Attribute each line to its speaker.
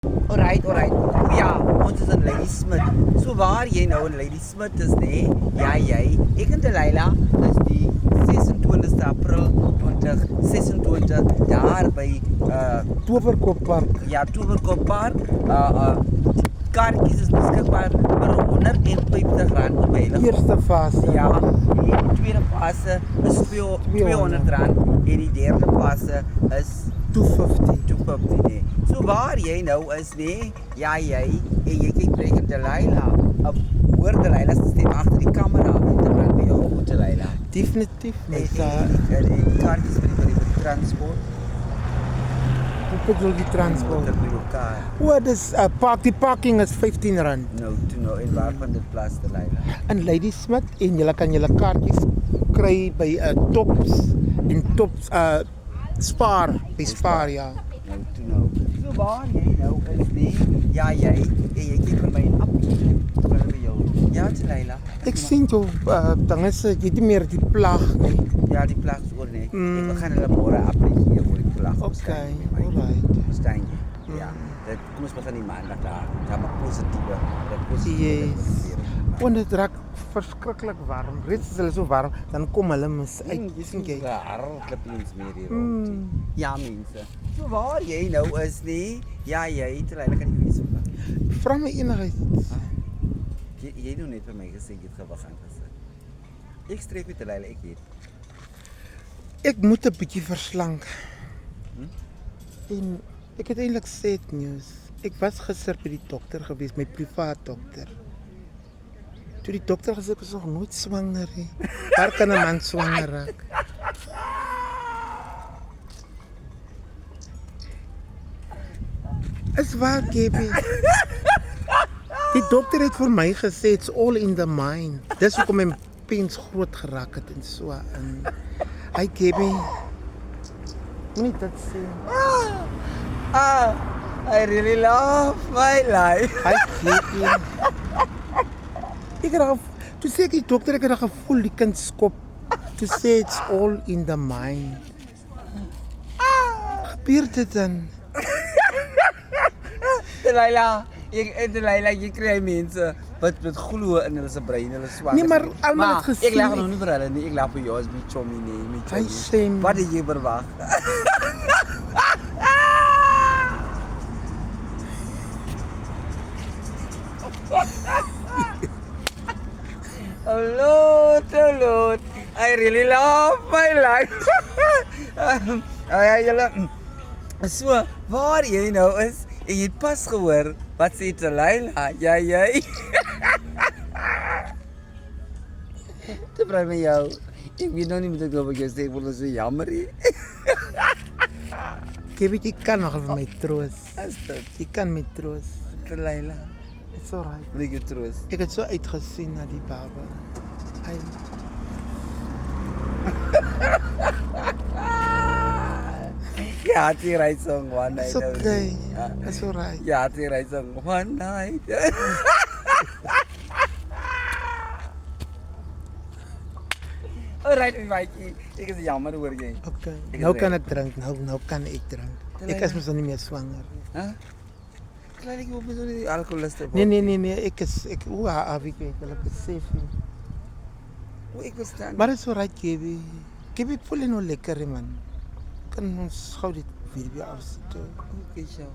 Speaker 1: Alright. Ja, ons is in Ladysmith. So waar jy nou in Ladysmith is, nee? Ja, jy. Ek en Delilah is die 26 April 2026 daar by
Speaker 2: Toverkoppark.
Speaker 1: ja, Toverkoppark. Kaartjies is beskikbaar vir R150 op hele.
Speaker 2: Eerste fase.
Speaker 1: Ja, die tweede fase is R200 en die derde fase is
Speaker 2: 250.
Speaker 1: 250 nee. So waar jy nou is nee, ja jy en jy kyk tegen Delilah. Hoor Delilah se stem agter die kamera. Dit bring by jou goed Delilah.
Speaker 2: Definitief.
Speaker 1: En
Speaker 2: Mens
Speaker 1: die kaartjies vir die transport.
Speaker 2: Hoe bedoel die transport?
Speaker 1: Dat vir jou kar.
Speaker 2: O, dis die parking is R15.
Speaker 1: Nou en waarvan dit plaas Delilah.
Speaker 2: In Ladysmith en jy kan julle kaartjies kry by Tops en Tops Spar, by Spar ja.
Speaker 1: Nou. So waar jy nou is nee, ja jy en jy kyk vir my appie vir jou. Ja Delilah.
Speaker 2: Ek sien jou dan is jy nie meer die plag nie.
Speaker 1: Ja, die plag is oor nee. Ek gaan hulle môre apprecieer oor die plag.
Speaker 2: Okay, alright.
Speaker 1: Verstaan jy? Ja. Kom ons begin die maandag daar. Daar maar positiewe.
Speaker 2: Yes. Want dit raak verskriklik warm. Reeds is hulle so warm, dan kom hulle mis uit.
Speaker 1: Jy sien
Speaker 2: jy.
Speaker 1: daar klip eens meer hier rond. Ja mense. So waar jy nou is nie? Ja, jy terwyl ek aan die huis kom.
Speaker 2: Vra my enigheid.
Speaker 1: Jy doen net vir my gesê jy het gewag aan gesit. Ek streek met terwyl ek weet.
Speaker 2: Ek moet 'n bietjie verslank. En ek het eintlik sad news. Ek was gister by die dokter gewees, my privaat dokter. Toe die dokter gesê ek is nog nooit swanger nie. Waar kan 'n man swanger raak? Is waar, Gaby. Die dokter het vir my gesê it's all in the mind. Dis hoekom my pens groot geraak het en so in. Hy Gaby. Moenie dit sê.
Speaker 1: I really love my life.
Speaker 2: Hy Gaby. Ek het toe sê ek die dokter ek het gevoel die kind skop. Toe sê it's all in the mind. Gebeur dit dan?
Speaker 1: Delilah, jy kry mense wat glo in hulle se brein, hulle swanger.
Speaker 2: Nee, maar almal het gesien.
Speaker 1: Ek lag nog nie vir hulle nie. Ek lag vir jou as my chommy nee, my
Speaker 2: Hy
Speaker 1: chommy.
Speaker 2: sê
Speaker 1: Wat het jy verwag? Oh Lord, I really love my life. Julle so, waar jy nou is, en jy het pas gehoor, wat sê Delilah? Jy. Dit bly met jou. Ek weet nou nie moet ek nou vir jou sê, ek word so jammer hier.
Speaker 2: Gaby, jy kan nog vir my troos.
Speaker 1: Is dit?
Speaker 2: Jy kan my troos.
Speaker 1: Delilah,
Speaker 2: It's alright.
Speaker 1: wil ek jou troos?
Speaker 2: Ek het so uitgesien na die baba. Hy
Speaker 1: Ja, die reis song one night.
Speaker 2: It's okay. It's alright.
Speaker 1: Ja, die reis song one night. Alright, maatjie. Ek is jammer hoor jy.
Speaker 2: Okay.
Speaker 1: Ek
Speaker 2: Nou
Speaker 1: is
Speaker 2: kan
Speaker 1: reg.
Speaker 2: ek drink. Nou kan ek drink. Ek is mos nou nie meer swanger nie.
Speaker 1: Hæ? Klein ek hoop jy nie alkoholiste word.
Speaker 2: Nee, ek ek hulle besef nie.
Speaker 1: O, ek verstaan.
Speaker 2: Maar is alright, Gaby. Gaby voel nou lekker man. Kan ons gou dit video afsit.
Speaker 1: Okay, so.